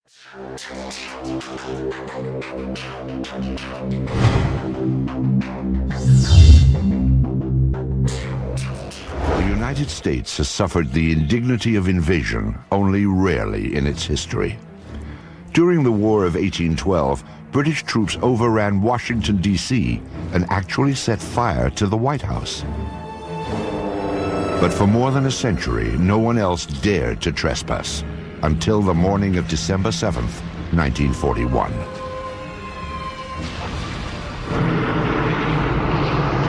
The United States has suffered the indignity of invasion only rarely in its history. During the War of 1812, British troops overran Washington, D.C. and actually set fire to the White House. But for more than a century, no one else dared to trespass until the morning of December 7th, 1941.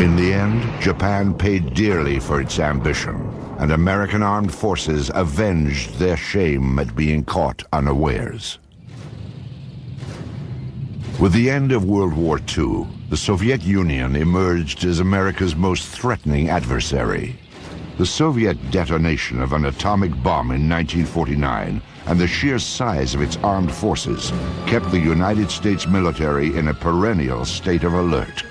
In the end, Japan paid dearly for its ambition, and American armed forces avenged their shame at being caught unawares. With the end of World War II, the Soviet Union emerged as America's most threatening adversary. The Soviet detonation of an atomic bomb in 1949 and the sheer size of its armed forces kept the United States military in a perennial state of alert.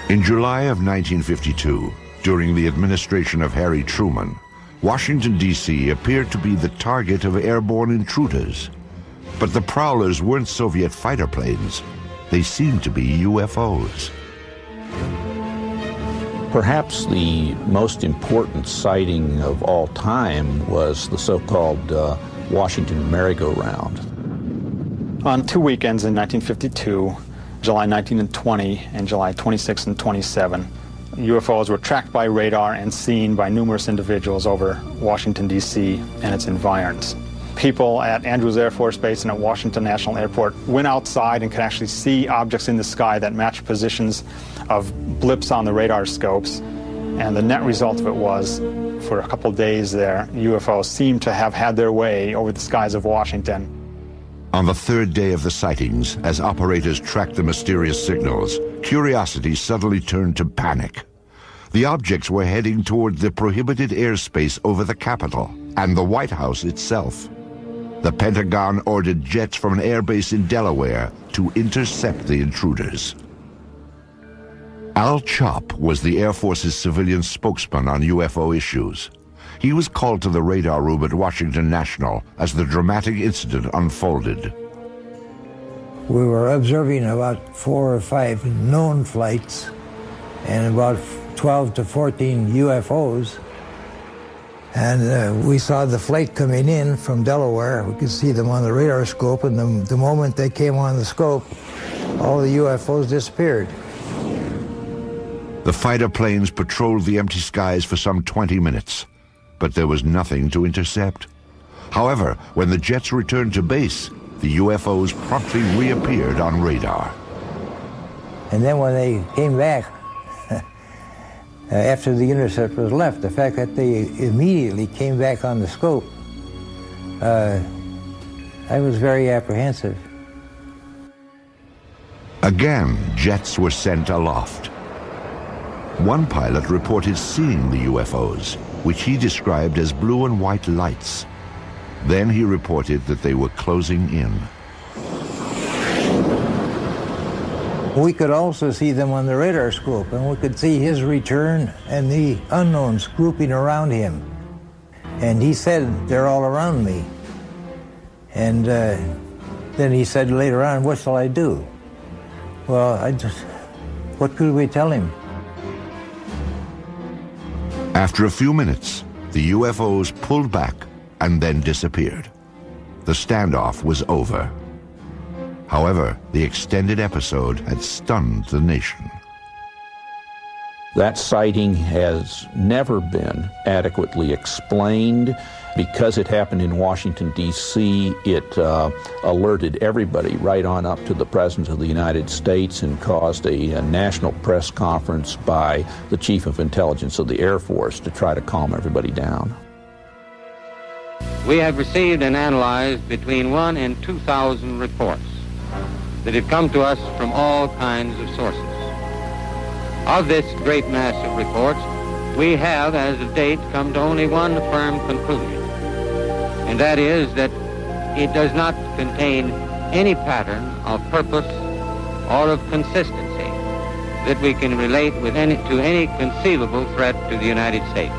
In July of 1952, during the administration of Harry Truman, Washington, D.C. appeared to be the target of airborne intruders. But the prowlers weren't Soviet fighter planes. They seemed to be UFOs. Perhaps the most important sighting of all time was the so-called Washington merry-go-round. On 2 weekends in 1952, July 19 and 20, and July 26 and 27, UFOs were tracked by radar and seen by numerous individuals over Washington, D.C. and its environs. People at Andrews Air Force Base and at Washington National Airport went outside and could actually see objects in the sky that matched positions of blips on the radar scopes. And the net result of it was, for a couple days there, UFOs seemed to have had their way over the skies of Washington. On the third day of the sightings, as operators tracked the mysterious signals, curiosity suddenly turned to panic. The objects were heading toward the prohibited airspace over the Capitol and the White House itself. The Pentagon ordered jets from an airbase in Delaware to intercept the intruders. Al Chop was the Air Force's civilian spokesman on UFO issues. He was called to the radar room at Washington National as the dramatic incident unfolded. We were observing about 4 or 5 known flights and about 12 to 14 UFOs. And we saw the flight coming in from Delaware. We could see them on the radar scope, and the moment they came on the scope, all the UFOs disappeared. The fighter planes patrolled the empty skies for some 20 minutes, but there was nothing to intercept. However, when the jets returned to base, the UFOs promptly reappeared on radar. And then when they came back, after the interceptors left, the fact that they immediately came back on the scope, I was very apprehensive. Again, jets were sent aloft. One pilot reported seeing the UFOs, which he described as blue and white lights. Then he reported that they were closing in. We could also see them on the radar scope, and we could see his return and the unknowns grouping around him. And he said, "They're all around me." And then he said later on, "What shall I do?" Well, what could we tell him? After a few minutes, the UFOs pulled back and then disappeared. The standoff was over. However, the extended episode had stunned the nation. That sighting has never been adequately explained. Because it happened in Washington, D.C., it alerted everybody right on up to the President of the United States and caused a national press conference by the Chief of Intelligence of the Air Force to try to calm everybody down. We have received and analyzed between 1,000 and 2,000 reports that have come to us from all kinds of sources. Of this great mass of reports, we have, as of date, come to only one firm conclusion, and that is that it does not contain any pattern of purpose or of consistency that we can relate to any conceivable threat to the United States.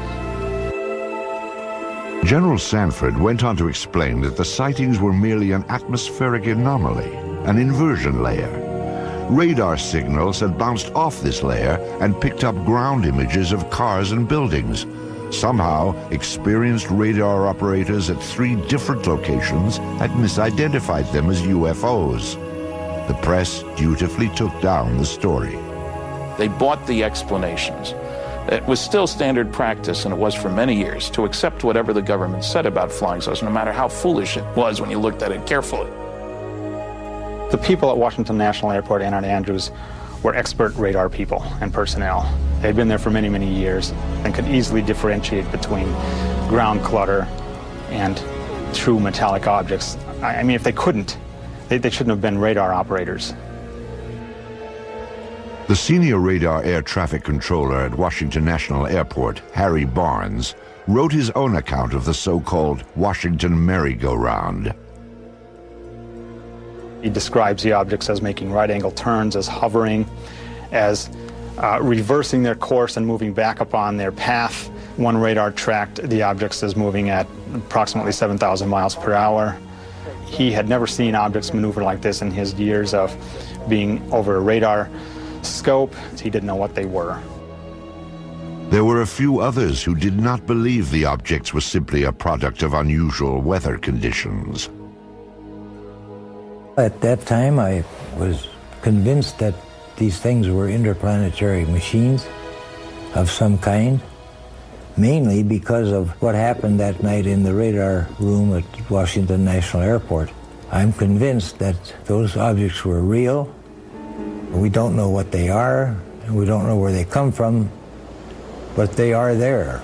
General Sanford went on to explain that the sightings were merely an atmospheric anomaly, an inversion layer. Radar signals had bounced off this layer and picked up ground images of cars and buildings. Somehow, experienced radar operators at 3 different locations had misidentified them as UFOs. The press dutifully took down the story. They bought the explanations. It was still standard practice, and it was for many years, to accept whatever the government said about flying saucers, no matter how foolish it was when you looked at it carefully. The people at Washington National Airport and at Andrews were expert radar people and personnel. They'd been there for many, many years and could easily differentiate between ground clutter and true metallic objects. I mean, if they couldn't, they shouldn't have been radar operators. The senior radar air traffic controller at Washington National Airport, Harry Barnes, wrote his own account of the so-called Washington merry-go-round. He describes the objects as making right-angle turns, as hovering, as reversing their course and moving back upon their path. One radar tracked the objects as moving at approximately 7,000 miles per hour. He had never seen objects maneuver like this in his years of being over a radar scope. He didn't know what they were. There were a few others who did not believe the objects were simply a product of unusual weather conditions. At that time, I was convinced that these things were interplanetary machines of some kind, mainly because of what happened that night in the radar room at Washington National Airport. I'm convinced that those objects were real. We don't know what they are, and we don't know where they come from, but they are there.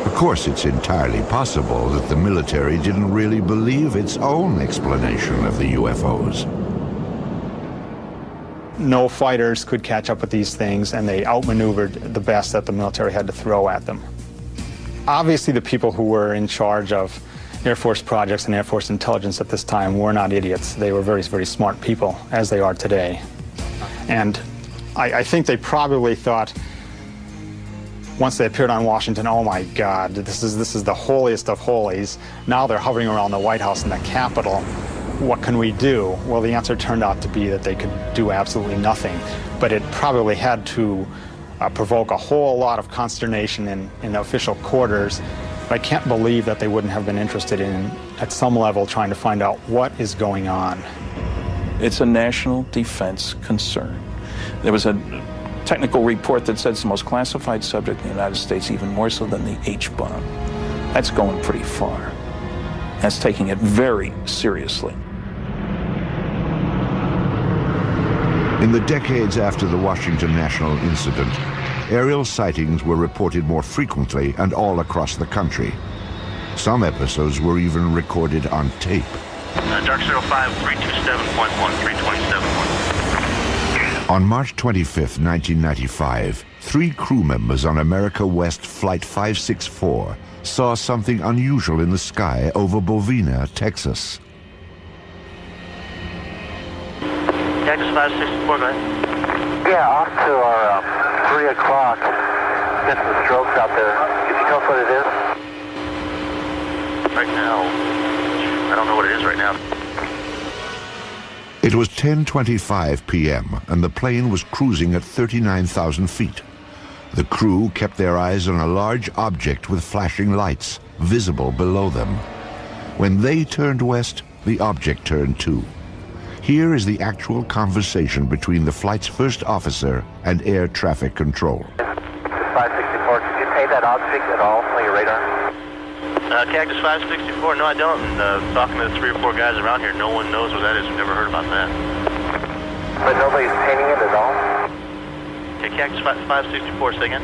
Of course, it's entirely possible that the military didn't really believe its own explanation of the UFOs. No fighters could catch up with these things, and they outmaneuvered the best that the military had to throw at them. Obviously, the people who were in charge of Air Force projects and Air Force intelligence at this time were not idiots. They were very, very smart people, as they are today. And I think they probably thought, once they appeared on Washington, oh my God, this is the holiest of holies. Now they're hovering around the White House and the Capitol. What can we do? Well, the answer turned out to be that they could do absolutely nothing. But it probably had to provoke a whole lot of consternation in official quarters. I can't believe that they wouldn't have been interested in, at some level, trying to find out what is going on. It's a national defense concern. There was a technical report that said it's the most classified subject in the United States, even more so than the H-bomb. That's going pretty far. That's taking it very seriously. In the decades after the Washington National incident, aerial sightings were reported more frequently and all across the country. Some episodes were even recorded on tape. Dark 05, 327.1, 327.1. On March 25, 1995, 3 crew members on America West Flight 564 saw something unusual in the sky over Bovina, Texas. Cactus 564, go ahead. Yeah, off to our 3 o'clock. Get some strokes out there. Can you tell us what it is? Right now, I don't know what it is right now. It was 10:25 p.m. and the plane was cruising at 39,000 feet. The crew kept their eyes on a large object with flashing lights, visible below them. When they turned west, the object turned too. Here is the actual conversation between the flight's first officer and air traffic control. 564, did you pay that object at all on your radar? Cactus 564, no I don't. And talking to the 3 or 4 guys around here, no one knows what that is. We've never heard about that. But nobody's painting it at all? Okay, Cactus 564, say again?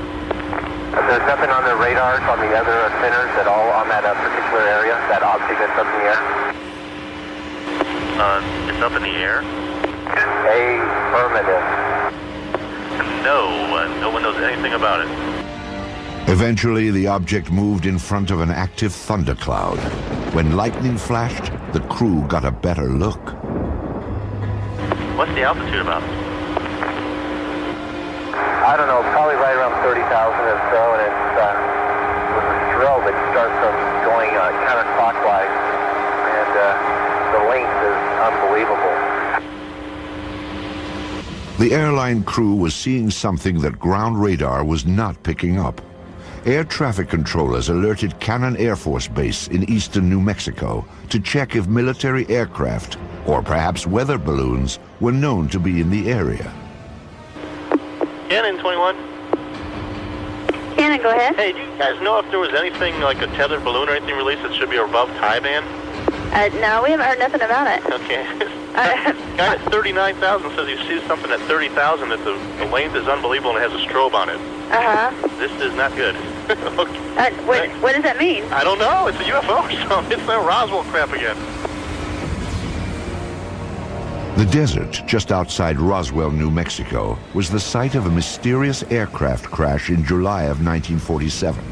There's nothing on the radars on the other centers at all on that particular area, that object that's up in the air? It's up in the air? Affirmative. No, no one knows anything about it. Eventually, the object moved in front of an active thundercloud. When lightning flashed, the crew got a better look. What's the altitude about? I don't know, probably right around 30,000 or so, and it was a shrill that start them going counterclockwise, and the length is unbelievable. The airline crew was seeing something that ground radar was not picking up. Air traffic controllers alerted Cannon Air Force Base in eastern New Mexico to check if military aircraft, or perhaps weather balloons, were known to be in the area. Cannon 21. Cannon, go ahead. Hey, do you guys know if there was anything like a tethered balloon or anything released that should be above tie band? No, we haven't heard nothing about it. Okay. Guy at 39,000 says he sees something at 30,000 that the length is unbelievable and it has a strobe on it. Uh-huh. This is not good. Okay. What does that mean? I don't know. It's a UFO or something. It's that Roswell crap again. The desert just outside Roswell, New Mexico, was the site of a mysterious aircraft crash in July of 1947.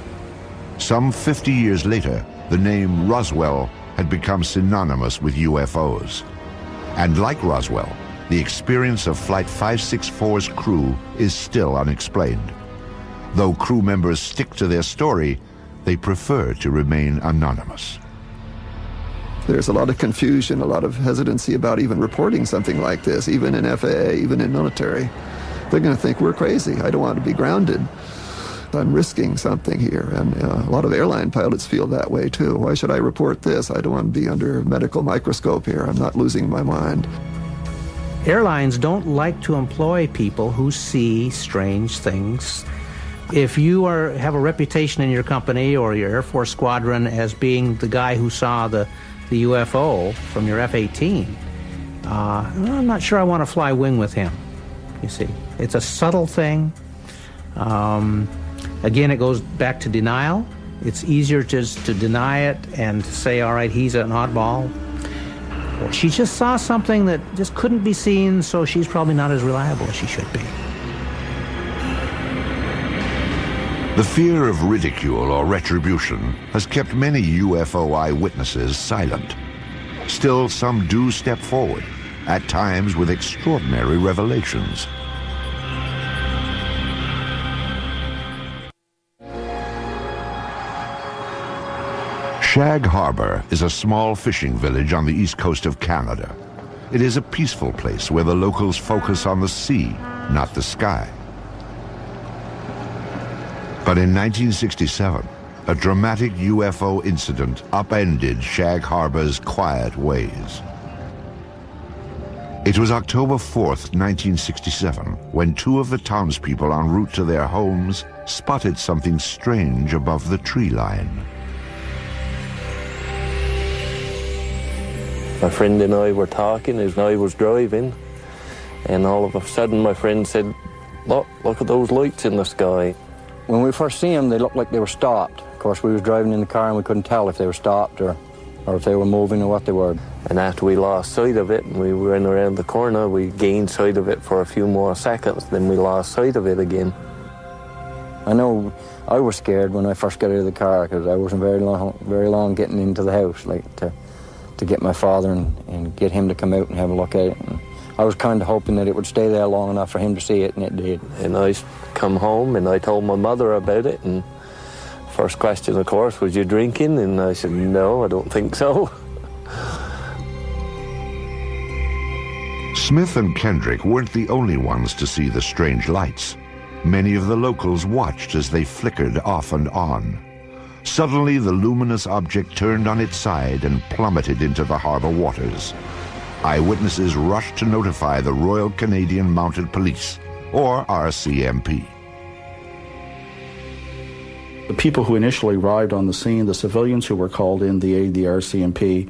Some 50 years later, the name Roswell had become synonymous with UFOs. And like Roswell, the experience of Flight 564's crew is still unexplained. Though crew members stick to their story, they prefer to remain anonymous. There's a lot of confusion, a lot of hesitancy about even reporting something like this, even in FAA, even in military. They're going to think we're crazy. I don't want to be grounded. I'm risking something here, and a lot of airline pilots feel that way too. Why should I report this? I don't want to be under a medical microscope here. I'm not losing my mind. Airlines don't like to employ people who see strange things. If you have a reputation in your company or your Air Force squadron as being the guy who saw the UFO from your F-18, I'm not sure I want to fly wing with him, you see. It's a subtle thing. Again, it goes back to denial. It's easier just to deny it and to say, all right, he's an oddball. Or she just saw something that just couldn't be seen, so she's probably not as reliable as she should be. The fear of ridicule or retribution has kept many UFO eyewitnesses silent. Still, some do step forward, at times with extraordinary revelations. Shag Harbor is a small fishing village on the east coast of Canada. It is a peaceful place where the locals focus on the sea, not the sky. But in 1967, a dramatic UFO incident upended Shag Harbor's quiet ways. It was October 4th, 1967, when two of the townspeople en route to their homes spotted something strange above the tree line. My friend and I were talking as I was driving, and all of a sudden my friend said, look at those lights in the sky. When we first seen them, they looked like they were stopped. Of course, we was driving in the car and we couldn't tell if they were stopped or if they were moving or what they were. And after we lost sight of it and we went around the corner, we gained sight of it for a few more seconds, then we lost sight of it again. I know I was scared when I first got out of the car because I wasn't very long getting into the house, like to get my father and get him to come out and have a look at it. And I was kind of hoping that it would stay there long enough for him to see it, and it did. And I come home and I told my mother about it, and first question, of course, was you drinking? And I said, no, I don't think so. Smith and Kendrick weren't the only ones to see the strange lights. Many of the locals watched as they flickered off and on. Suddenly, the luminous object turned on its side and plummeted into the harbor waters. Eyewitnesses rushed to notify the Royal Canadian Mounted Police, or RCMP. The people who initially arrived on the scene, the civilians who were called in to aid the RCMP,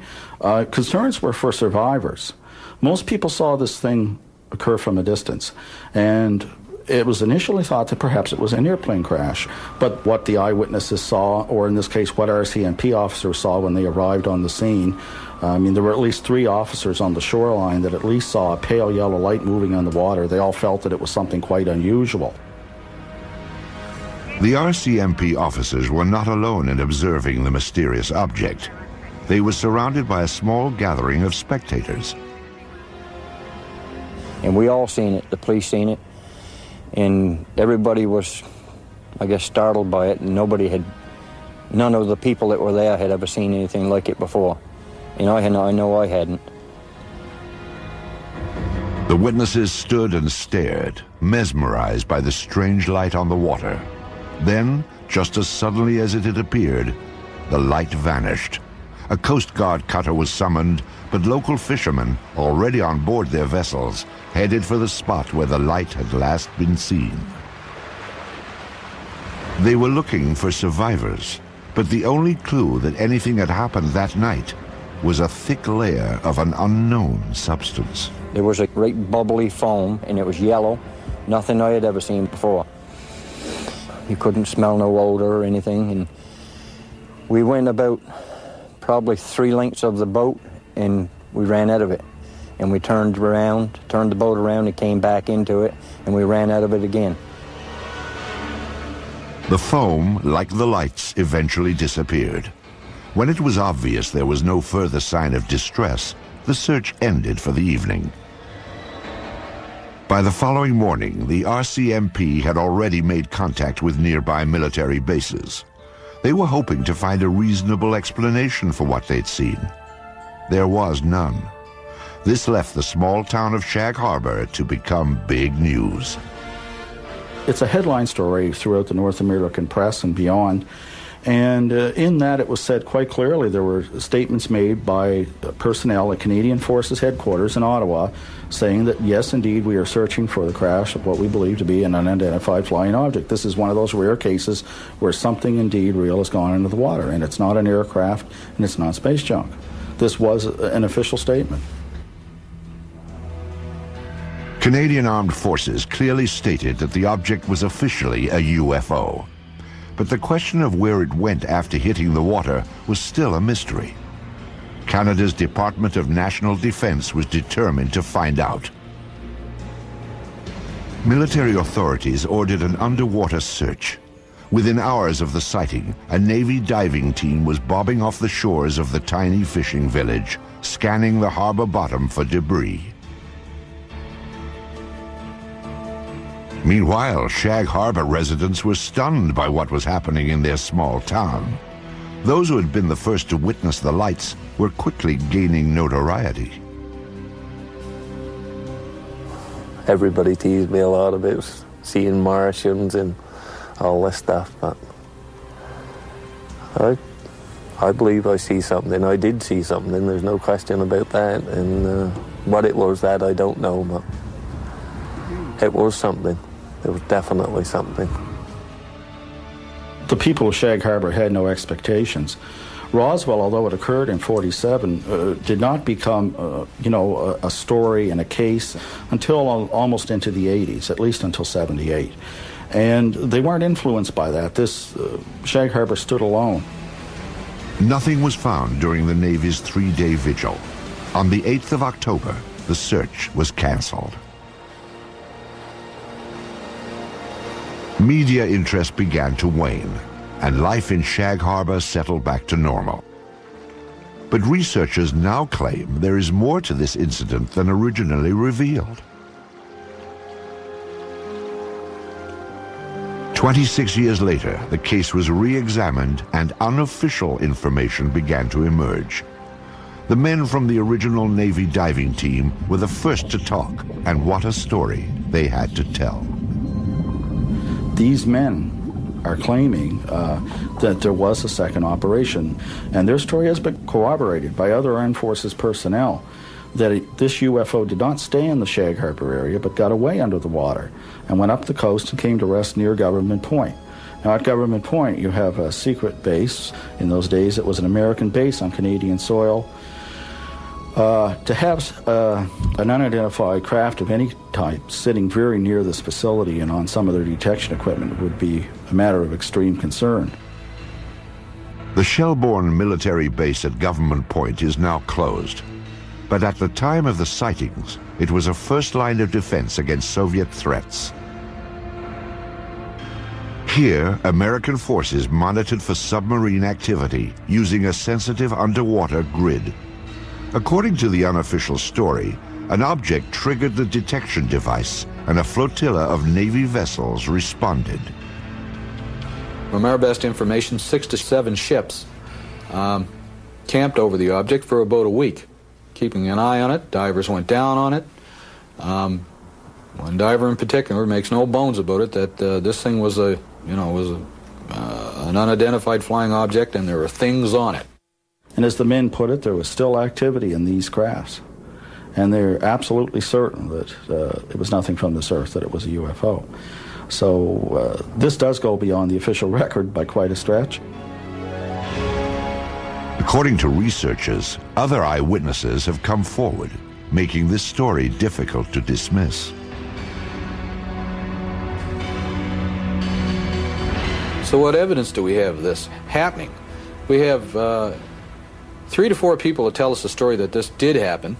concerns were for survivors. Most people saw this thing occur from a distance, and it was initially thought that perhaps it was an airplane crash, but what the eyewitnesses saw, or in this case what RCMP officers saw when they arrived on the scene, there were at least 3 officers on the shoreline that at least saw a pale yellow light moving on the water. They all felt that it was something quite unusual. The RCMP officers were not alone in observing the mysterious object. They were surrounded by a small gathering of spectators. And we all seen it, the police seen it, and everybody was, I guess, startled by it, and nobody had None of the people that were there had ever seen anything like it before. And I know I hadn't. The witnesses stood and stared, mesmerized by the strange light on the water. Then, just as suddenly as it had appeared, the light vanished. A Coast Guard cutter was summoned, but local fishermen, already on board their vessels, headed for the spot where the light had last been seen. They were looking for survivors, but the only clue that anything had happened that night was a thick layer of an unknown substance. There was a great bubbly foam, and it was yellow. Nothing I had ever seen before. You couldn't smell no odor or anything. And we went about probably 3 lengths of the boat, and we ran out of it. And we turned the boat around, and came back into it, and we ran out of it again. The foam, like the lights, eventually disappeared. When it was obvious there was no further sign of distress, the search ended for the evening. By the following morning, the RCMP had already made contact with nearby military bases. They were hoping to find a reasonable explanation for what they'd seen. There was none. This left the small town of Shag Harbor to become big news. It's a headline story throughout the North American press and beyond. And in that, it was said quite clearly, there were statements made by personnel at Canadian Forces headquarters in Ottawa saying that, yes, indeed, we are searching for the crash of what we believe to be an unidentified flying object. This is one of those rare cases where something indeed real has gone into the water, and it's not an aircraft, and it's not space junk. This was an official statement. Canadian Armed Forces clearly stated that the object was officially a UFO. But the question of where it went after hitting the water was still a mystery. Canada's Department of National Defence was determined to find out. Military authorities ordered an underwater search. Within hours of the sighting, a Navy diving team was bobbing off the shores of the tiny fishing village, scanning the harbor bottom for debris. Meanwhile, Shag Harbor residents were stunned by what was happening in their small town. Those who had been the first to witness the lights were quickly gaining notoriety. Everybody teased me a lot about seeing Martians and all this stuff, but I believe I see something. I did see something, there's no question about that. And what it was, that I don't know, but it was something. It was definitely something. The people of Shag Harbor had no expectations. Roswell, although it occurred in '47, did not become, a story and a case until almost into the '80s, at least until '78. And they weren't influenced by that. Shag Harbor stood alone. Nothing was found during the Navy's 3-day vigil. On the 8th of October, the search was canceled. Media interest began to wane, and life in Shag Harbor settled back to normal. But researchers now claim there is more to this incident than originally revealed. 26 years later, the case was re-examined and unofficial information began to emerge. The men from the original Navy diving team were the first to talk, and what a story they had to tell. These men are claiming that there was a second operation, and their story has been corroborated by other Armed Forces personnel, that this UFO did not stay in the Shag Harbor area, but got away under the water and went up the coast and came to rest near Government Point. Now, at Government Point, you have a secret base. In those days, it was an American base on Canadian soil. To have an unidentified craft of any type sitting very near this facility and on some of their detection equipment would be a matter of extreme concern. The Shelbourne military base at Government Point is now closed. But at the time of the sightings, it was a first line of defense against Soviet threats. Here, American forces monitored for submarine activity using a sensitive underwater grid. According to the unofficial story, an object triggered the detection device, and a flotilla of Navy vessels responded. From our best information, 6 to 7 ships camped over the object for about a week, keeping an eye on it. Divers went down on it. One diver in particular makes no bones about it that this thing was an unidentified flying object, and there were things on it. And as the men put it, there was still activity in these crafts. And they're absolutely certain that it was nothing from this Earth, that it was a UFO. So this does go beyond the official record by quite a stretch. According to researchers, other eyewitnesses have come forward, making this story difficult to dismiss. So what evidence do we have of this happening? We have 3 to 4 people that tell us the story that this did happen.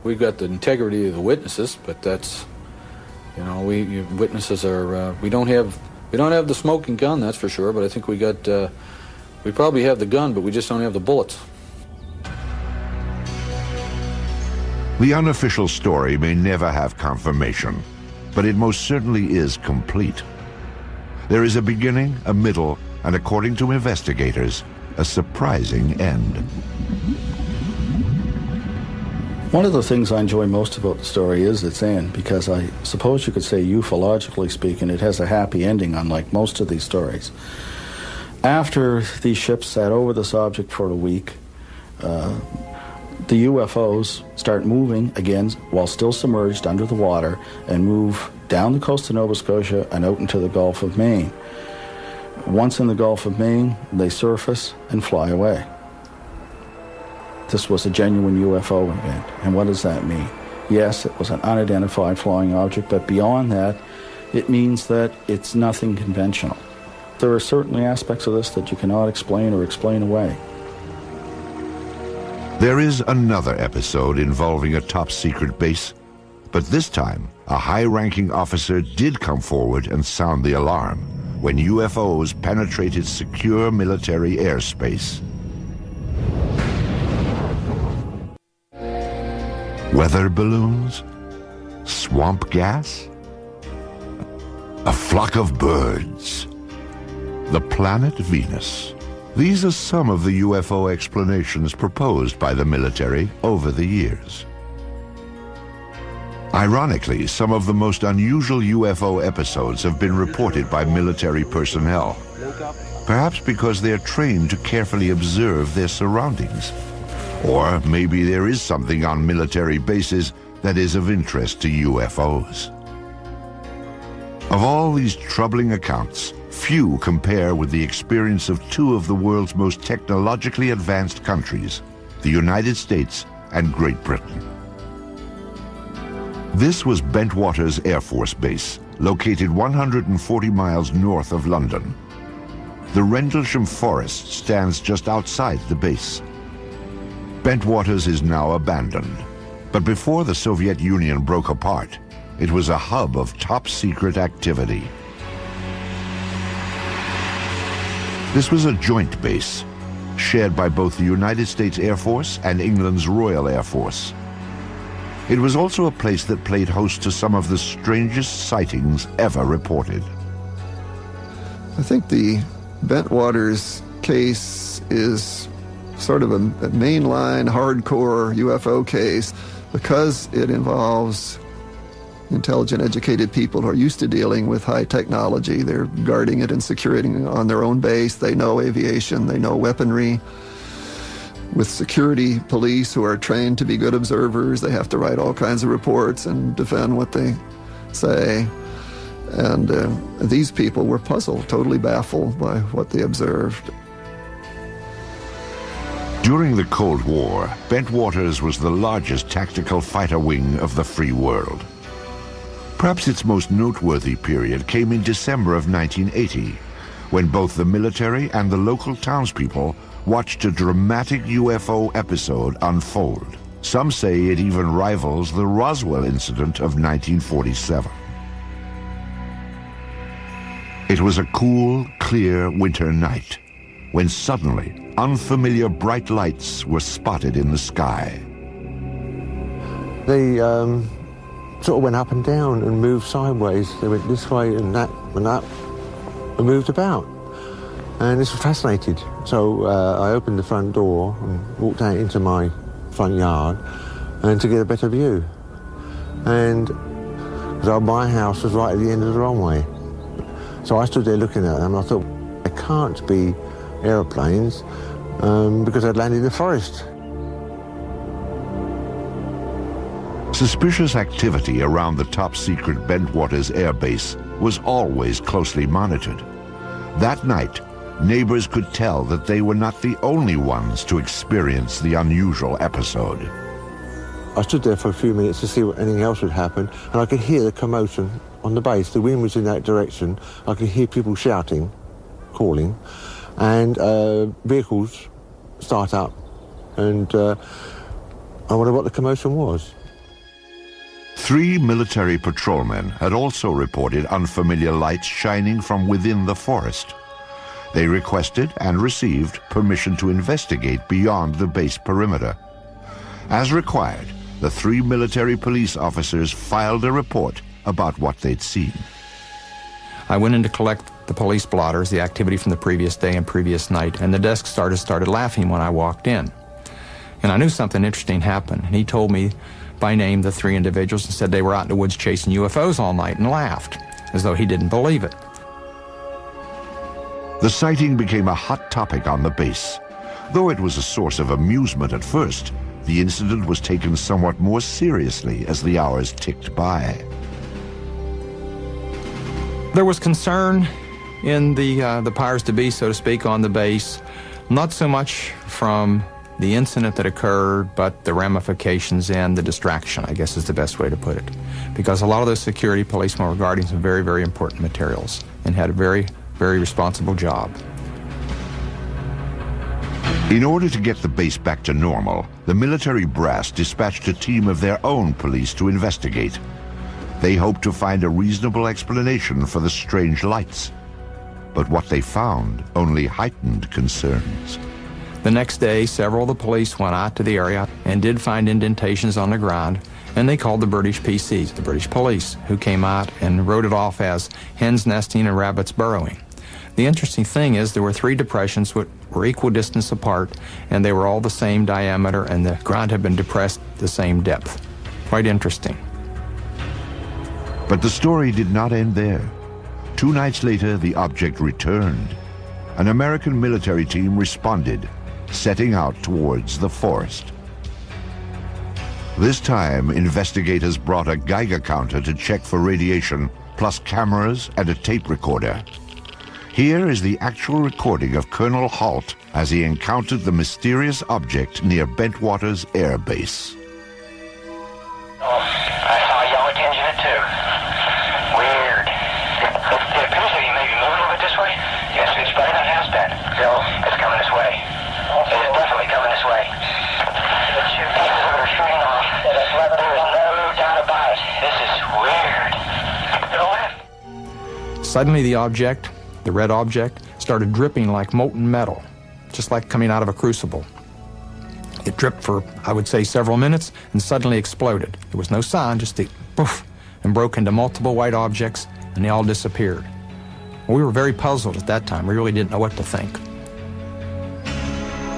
We've got the integrity of the witnesses, but that's, witnesses are, we don't have the smoking gun, that's for sure, but I think we probably have the gun, but we just don't have the bullets. The unofficial story may never have confirmation, but it most certainly is complete. There is a beginning, a middle, and according to investigators, a surprising end. One of the things I enjoy most about the story is its end, because I suppose you could say, ufologically speaking, it has a happy ending, unlike most of these stories. After these ships sat over this object for a week, the UFOs start moving again while still submerged under the water and move down the coast of Nova Scotia and out into the Gulf of Maine. Once in the Gulf of Maine, they surface and fly away. This was a genuine UFO event. And what does that mean? Yes, it was an unidentified flying object, but beyond that, it means that it's nothing conventional. There are certainly aspects of this that you cannot explain or explain away. There is another episode involving a top-secret base, but this time, a high-ranking officer did come forward and sound the alarm when UFOs penetrated secure military airspace. Weather balloons? Swamp gas? A flock of birds? The planet Venus? These are some of the UFO explanations proposed by the military over the years. Ironically, some of the most unusual UFO episodes have been reported by military personnel, perhaps because they are trained to carefully observe their surroundings. Or maybe there is something on military bases that is of interest to UFOs. Of all these troubling accounts, few compare with the experience of 2 of the world's most technologically advanced countries, the United States and Great Britain. This was Bentwaters Air Force Base, located 140 miles north of London. The Rendlesham Forest stands just outside the base. Bentwaters is now abandoned, but before the Soviet Union broke apart, it was a hub of top-secret activity. This was a joint base, shared by both the United States Air Force and England's Royal Air Force. It was also a place that played host to some of the strangest sightings ever reported. I think the Bentwaters case is sort of a mainline, hardcore UFO case because it involves intelligent, educated people who are used to dealing with high technology. They're guarding it and securing it on their own base. They know aviation, they know weaponry. With security police who are trained to be good observers, they have to write all kinds of reports and defend what they say. And these people were puzzled, totally baffled by what they observed. During the Cold War, Bentwaters was the largest tactical fighter wing of the free world. Perhaps its most noteworthy period came in December of 1980, when both the military and the local townspeople watched a dramatic UFO episode unfold. Some say it even rivals the Roswell incident of 1947. It was a cool, clear winter night when suddenly unfamiliar bright lights were spotted in the sky. They sort of went up and down and moved sideways. They went this way and that, and moved about. and this was fascinated. So I opened the front door and walked out into my front yard and to get a better view. And my house was right at the end of the runway. So I stood there looking at them and I thought, it can't be aeroplanes because I'd landed in the forest. Suspicious activity around the top-secret Bentwaters Air Base was always closely monitored. That night, neighbors could tell that they were not the only ones to experience the unusual episode. I stood there for a few minutes to see what anything else would happen, and I could hear the commotion on the base. The wind was in that direction. I could hear people shouting, calling, and vehicles start up, and I wondered what the commotion was. 3 military patrolmen had also reported unfamiliar lights shining from within the forest. They requested and received permission to investigate beyond the base perimeter. As required, the 3 military police officers filed a report about what they'd seen. I went in to collect the police blotters, the activity from the previous day and previous night, and the desk sergeant started laughing when I walked in. And I knew something interesting happened, and he told me by name the 3 individuals and said they were out in the woods chasing UFOs all night, and laughed, as though he didn't believe it. The sighting became a hot topic on the base. Though it was a source of amusement at first, the incident was taken somewhat more seriously as the hours ticked by. There was concern in the powers to be, so to speak, on the base, not so much from the incident that occurred, but the ramifications and the distraction, I guess is the best way to put it. Because a lot of those security policemen were guarding some very, very important materials and had a very, very responsible job. In order to get the base back to normal, the military brass dispatched a team of their own police to investigate. They hoped to find a reasonable explanation for the strange lights. But what they found only heightened concerns. The next day, several of the police went out to the area and did find indentations on the ground, and they called the British PCs, the British police, who came out and wrote it off as hens nesting and rabbits burrowing. The interesting thing is there were 3 depressions which were equal distance apart, and they were all the same diameter, and the ground had been depressed the same depth. Quite interesting. But the story did not end there. 2 nights later, the object returned. An American military team responded, setting out towards the forest. This time, investigators brought a Geiger counter to check for radiation, plus cameras and a tape recorder. Here is the actual recording of Colonel Halt as he encountered the mysterious object near Bentwaters Air Base. Oh, I saw a yellow tinge in it too. Weird. It appears to be maybe moving a little bit this way. Yes, it's better than it has been. Bill, it's coming this way. It is definitely coming this way. The 2 pieces of it are shooting off. There is no doubt about it. This is weird. Go ahead. Suddenly the object, the red object, started dripping like molten metal, just like coming out of a crucible. It dripped for, I would say, several minutes and suddenly exploded. There was no sound, just a poof, and broke into multiple white objects, and they all disappeared. We were very puzzled at that time. We really didn't know what to think.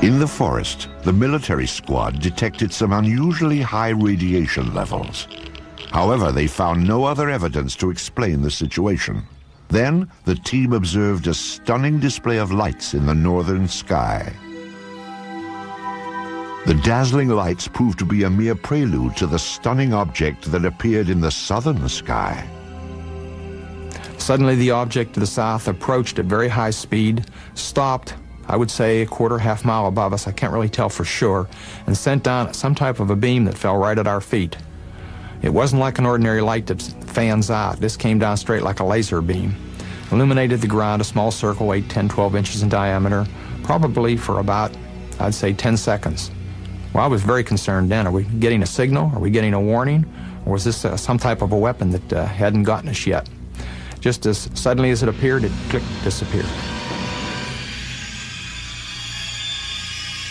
In the forest, the military squad detected some unusually high radiation levels. However, they found no other evidence to explain the situation. Then, the team observed a stunning display of lights in the northern sky. The dazzling lights proved to be a mere prelude to the stunning object that appeared in the southern sky. Suddenly, the object to the south approached at very high speed, stopped, I would say a quarter, half mile above us, I can't really tell for sure, and sent down some type of a beam that fell right at our feet. It wasn't like an ordinary light that fans out. This came down straight like a laser beam. Illuminated the ground, a small circle, 8, 10, 12 inches in diameter, probably for about, I'd say, 10 seconds. Well, I was very concerned then. Are we getting a signal? Are we getting a warning? Or was this some type of a weapon that hadn't gotten us yet? Just as suddenly as it appeared, it clicked, disappeared.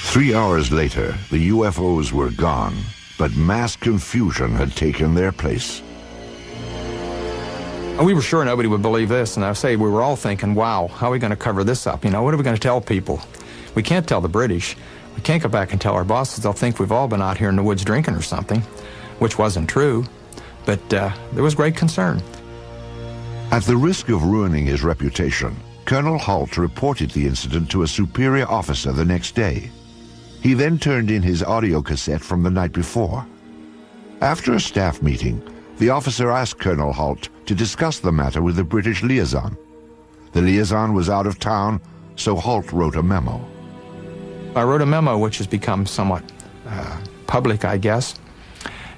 3 hours later, the UFOs were gone, but mass confusion had taken their place. We were sure nobody would believe this, and I say we were all thinking, wow, how are we going to cover this up? You know, what are we going to tell people? We can't tell the British. We can't go back and tell our bosses. They'll think we've all been out here in the woods drinking or something, which wasn't true. But there was great concern. At the risk of ruining his reputation, Colonel Halt reported the incident to a superior officer the next day. He then turned in his audio cassette from the night before. After a staff meeting, the officer asked Colonel Halt to discuss the matter with the British liaison. The liaison was out of town, so Halt wrote a memo. I wrote a memo which has become somewhat public, I guess,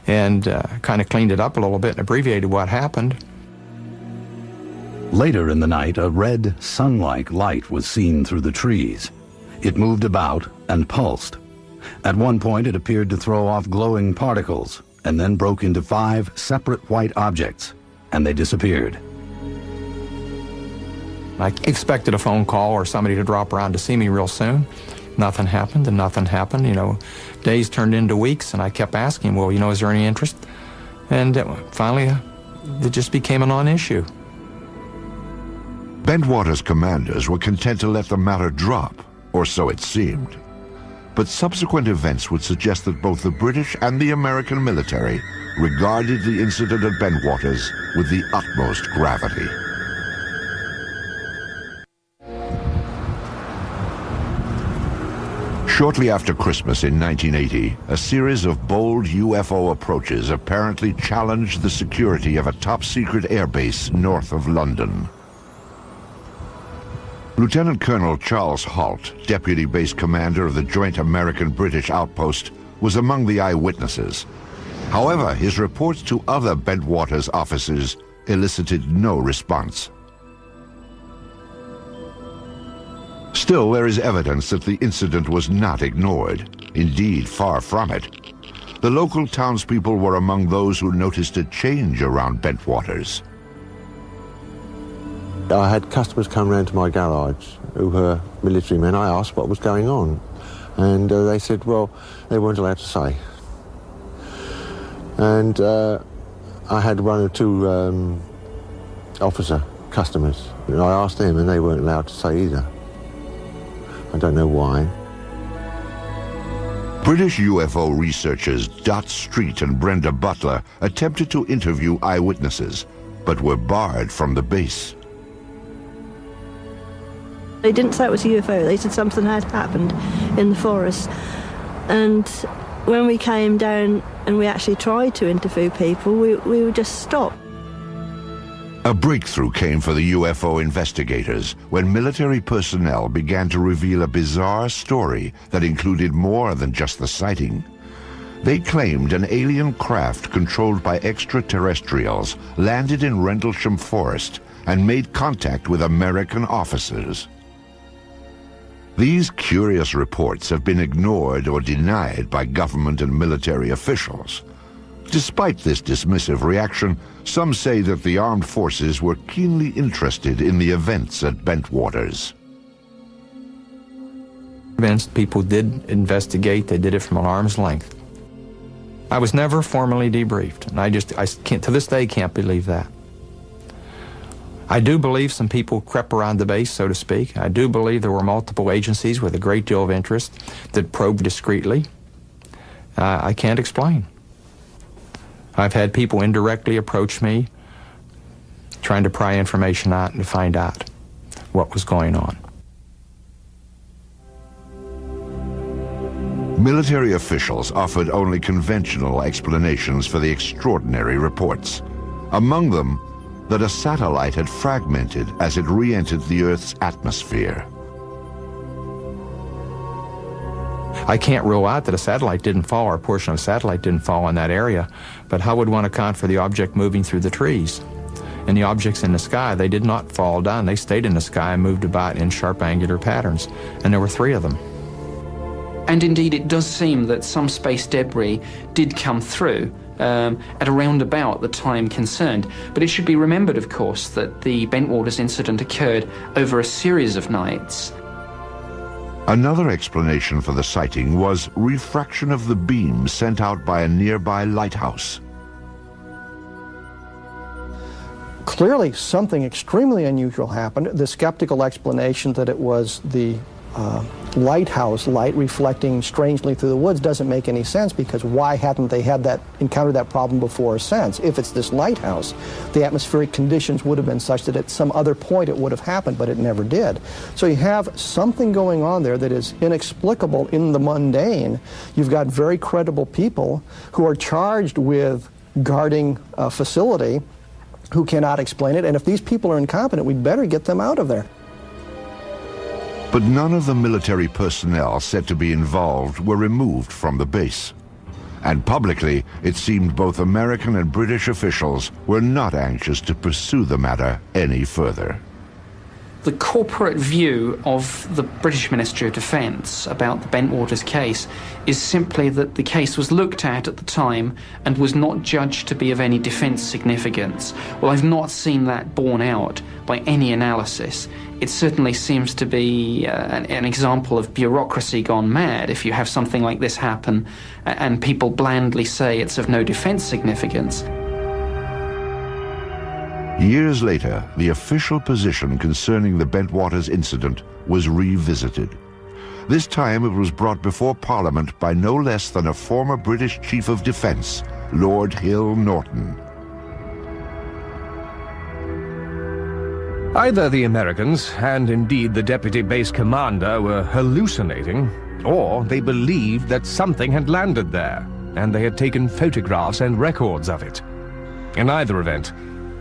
and kind of cleaned it up a little bit and abbreviated what happened. Later in the night, a red, sun-like light was seen through the trees. It moved about and pulsed. At one point, it appeared to throw off glowing particles, and then broke into 5 separate white objects, and they disappeared. I expected a phone call or somebody to drop around to see me real soon. Nothing happened, and nothing happened. You know, days turned into weeks, and I kept asking, well, you know, is there any interest? And finally, it just became a non-issue. Bentwater's commanders were content to let the matter drop, or so it seemed. But subsequent events would suggest that both the British and the American military regarded the incident at Bentwaters with the utmost gravity. Shortly after Christmas in 1980, a series of bold UFO approaches apparently challenged the security of a top-secret airbase north of London. Lieutenant Colonel Charles Halt, Deputy Base Commander of the Joint American-British Outpost, was among the eyewitnesses. However, his reports to other Bentwaters officers elicited no response. Still, there is evidence that the incident was not ignored. Indeed, far from it. The local townspeople were among those who noticed a change around Bentwaters. I had customers come round to my garage who were military men. I asked what was going on, and they said, well, they weren't allowed to say. And I had 1 or 2 officer customers, and I asked them, and they weren't allowed to say either. I don't know why. British UFO researchers Dot Street and Brenda Butler attempted to interview eyewitnesses, but were barred from the base. They didn't say it was a UFO, they said something had happened in the forest. And when we came down and we actually tried to interview people, we were just stopped. A breakthrough came for the UFO investigators when military personnel began to reveal a bizarre story that included more than just the sighting. They claimed an alien craft controlled by extraterrestrials landed in Rendlesham Forest and made contact with American officers. These curious reports have been ignored or denied by government and military officials. Despite this dismissive reaction, some say that the armed forces were keenly interested in the events at Bentwaters. People did investigate. They did it from an arm's length. I was never formally debriefed, and I can't, to this day, can't believe that. I do believe some people crept around the base, so to speak. I do believe there were multiple agencies with a great deal of interest that probed discreetly. I can't explain. I've had people indirectly approach me trying to pry information out and to find out what was going on. Military officials offered only conventional explanations for the extraordinary reports. Among them, that a satellite had fragmented as it re-entered the Earth's atmosphere. I can't rule out that a satellite didn't fall, or a portion of a satellite didn't fall in that area, but how would one account for the object moving through the trees? And the objects in the sky, they did not fall down. They stayed in the sky and moved about in sharp angular patterns, and there were 3 of them. And indeed, it does seem that some space debris did come through at around about the time concerned. But it should be remembered, of course, that the Bentwaters incident occurred over a series of nights. Another explanation for the sighting was refraction of the beam sent out by a nearby lighthouse. Clearly, something extremely unusual happened. The skeptical explanation that it was the lighthouse light reflecting strangely through the woods doesn't make any sense, because why hadn't they encountered that problem before or since? If it's this lighthouse, the atmospheric conditions would have been such that at some other point it would have happened, but it never did. So you have something going on there that is inexplicable in the mundane. You've got very credible people who are charged with guarding a facility who cannot explain it, and if these people are incompetent, we'd better get them out of there. But none of the military personnel said to be involved were removed from the base. And publicly, it seemed both American and British officials were not anxious to pursue the matter any further. The corporate view of the British Ministry of Defence about the Bentwaters case is simply that the case was looked at the time and was not judged to be of any defence significance. Well, I've not seen that borne out by any analysis. It certainly seems to be an example of bureaucracy gone mad if you have something like this happen and people blandly say it's of no defence significance. Years later, the official position concerning the Bentwaters incident was revisited. This time it was brought before Parliament by no less than a former British Chief of Defence, Lord Hill Norton. Either the Americans, and indeed the deputy base commander, were hallucinating, or they believed that something had landed there, and they had taken photographs and records of it. In either event,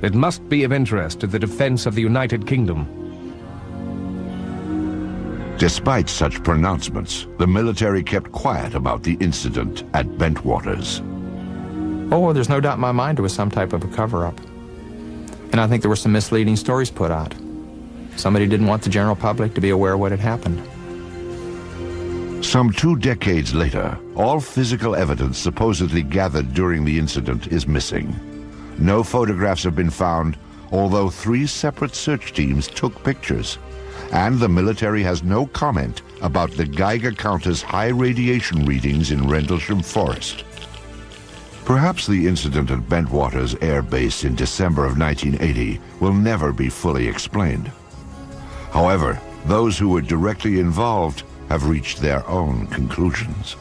it must be of interest to the defense of the United Kingdom. Despite such pronouncements, the military kept quiet about the incident at Bentwaters. Oh, there's no doubt in my mind it was some type of a cover-up. And I think there were some misleading stories put out. Somebody didn't want the general public to be aware of what had happened. Some 2 decades later, all physical evidence supposedly gathered during the incident is missing. No photographs have been found, although 3 separate search teams took pictures. And the military has no comment about the Geiger counter's high radiation readings in Rendlesham Forest. Perhaps the incident at Bentwaters Air Base in December of 1980 will never be fully explained. However, those who were directly involved have reached their own conclusions.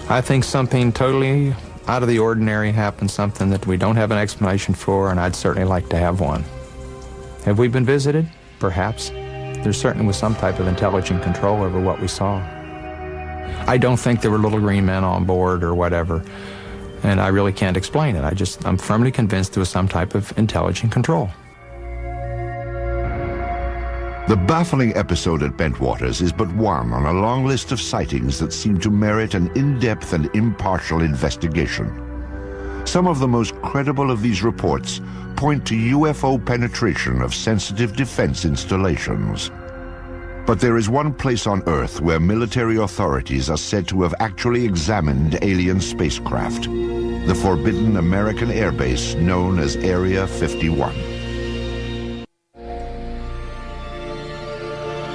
I think something totally out of the ordinary happened, something that we don't have an explanation for, and I'd certainly like to have one. Have we been visited? Perhaps. There certainly was some type of intelligent control over what we saw. I don't think there were little green men on board or whatever, and I really can't explain it. I'm firmly convinced there was some type of intelligent control. The baffling episode at Bentwaters is but one on a long list of sightings that seem to merit an in-depth and impartial investigation. Some of the most credible of these reports point to UFO penetration of sensitive defense installations. But there is one place on Earth where military authorities are said to have actually examined alien spacecraft: the forbidden American airbase known as Area 51.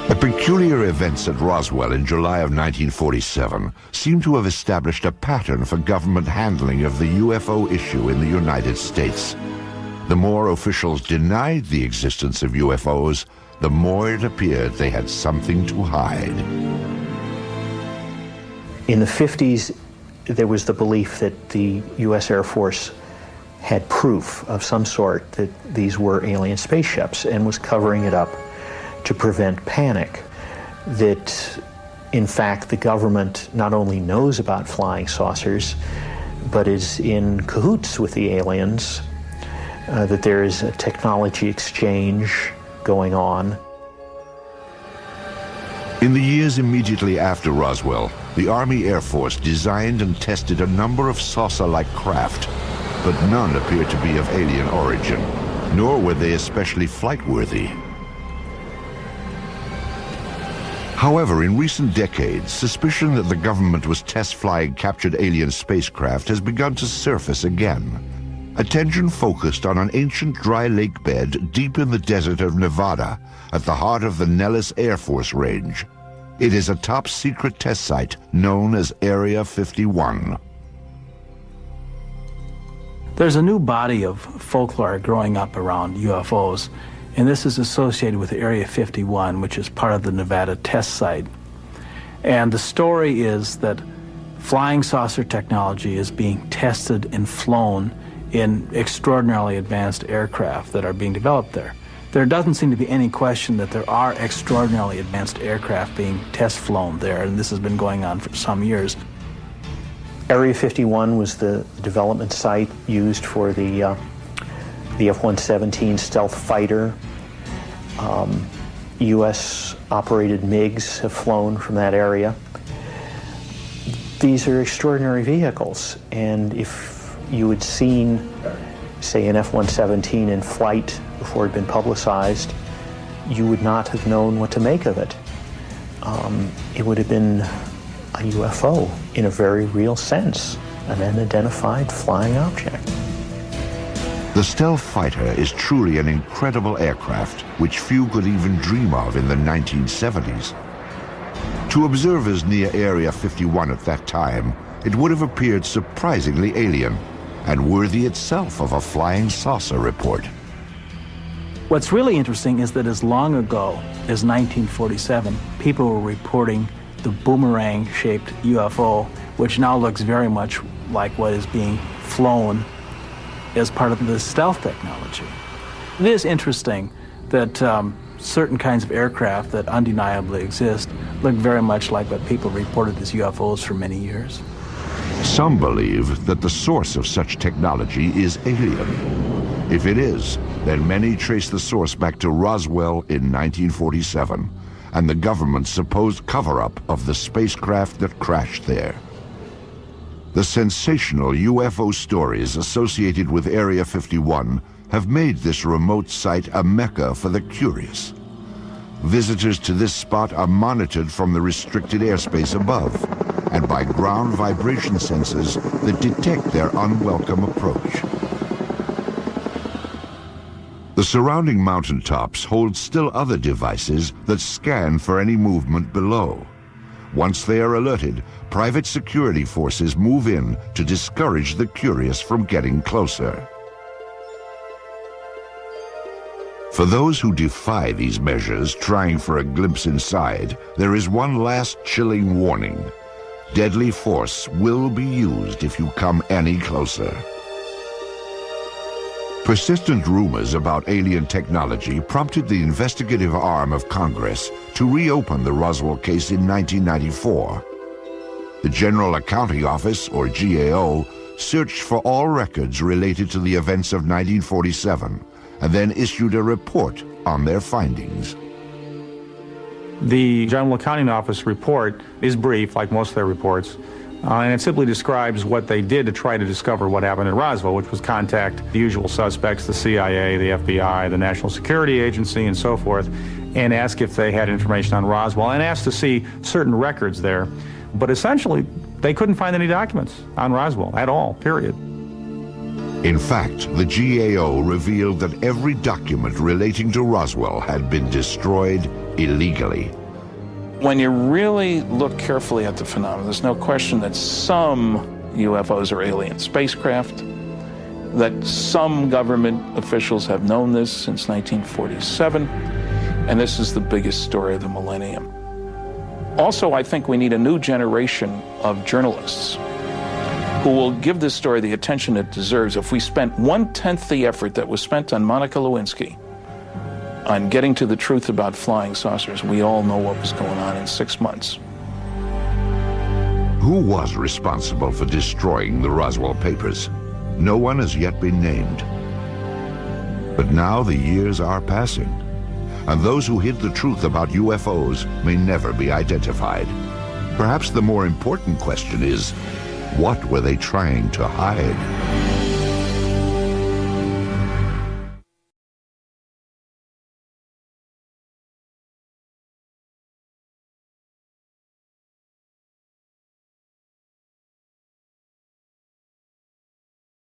The peculiar events at Roswell in July of 1947 seem to have established a pattern for government handling of the UFO issue in the United States. The more officials denied the existence of UFOs, the more it appeared they had something to hide. In the 50s, there was the belief that the U.S. Air Force had proof of some sort that these were alien spaceships and was covering it up to prevent panic. That, in fact, the government not only knows about flying saucers, but is in cahoots with the aliens, that there is a technology exchange going on. In the years immediately after Roswell, the Army Air Force designed and tested a number of saucer-like craft, but none appeared to be of alien origin, nor were they especially flight-worthy. However, in recent decades, suspicion that the government was test-flying captured alien spacecraft has begun to surface again. Attention focused on an ancient dry lake bed deep in the desert of Nevada, at the heart of the Nellis Air Force Range. It is a top-secret test site known as Area 51. There's a new body of folklore growing up around UFOs, and this is associated with Area 51, which is part of the Nevada test site. And the story is that flying saucer technology is being tested and flown in extraordinarily advanced aircraft that are being developed there. There doesn't seem to be any question that there are extraordinarily advanced aircraft being test flown there, and this has been going on for some years. Area 51 was the development site used for the F-117 stealth fighter. U.S.-operated MiGs have flown from that area. These are extraordinary vehicles, and if you had seen, say, an F-117 in flight before it had been publicized, you would not have known what to make of it. It would have been a UFO in a very real sense, an unidentified flying object. The stealth fighter is truly an incredible aircraft which few could even dream of in the 1970s. To observers near Area 51 at that time, it would have appeared surprisingly alien and worthy itself of a flying saucer report. What's really interesting is that as long ago as 1947, people were reporting the boomerang-shaped UFO, which now looks very much like what is being flown as part of the stealth technology. It is interesting that certain kinds of aircraft that undeniably exist look very much like what people reported as UFOs for many years. Some believe that the source of such technology is alien. If it is, then many trace the source back to Roswell in 1947 and the government's supposed cover-up of the spacecraft that crashed there. The sensational UFO stories associated with Area 51 have made this remote site a mecca for the curious. Visitors to this spot are monitored from the restricted airspace above and by ground vibration sensors that detect their unwelcome approach. The surrounding mountaintops hold still other devices that scan for any movement below. Once they are alerted, private security forces move in to discourage the curious from getting closer. For those who defy these measures, trying for a glimpse inside, there is one last chilling warning. Deadly force will be used if you come any closer. Persistent rumors about alien technology prompted the investigative arm of Congress to reopen the Roswell case in 1994. The General Accounting Office, or GAO, searched for all records related to the events of 1947 and then issued a report on their findings. The General Accounting Office report is brief, like most of their reports, and it simply describes what they did to try to discover what happened in Roswell, which was contact the usual suspects, the CIA, the FBI, the National Security Agency, and so forth, and ask if they had information on Roswell, and ask to see certain records there. But essentially, they couldn't find any documents on Roswell at all, period. In fact, the GAO revealed that every document relating to Roswell had been destroyed illegally. When you really look carefully at the phenomenon, there's no question that some UFOs are alien spacecraft, that some government officials have known this since 1947, and this is the biggest story of the millennium. Also, I think we need a new generation of journalists who will give this story the attention it deserves. If we spent 1/10 the effort that was spent on Monica Lewinsky on getting to the truth about flying saucers, we all know what was going on in 6 months. Who was responsible for destroying the Roswell papers? No one has yet been named. But now the years are passing, and those who hid the truth about UFOs may never be identified. Perhaps the more important question is, what were they trying to hide?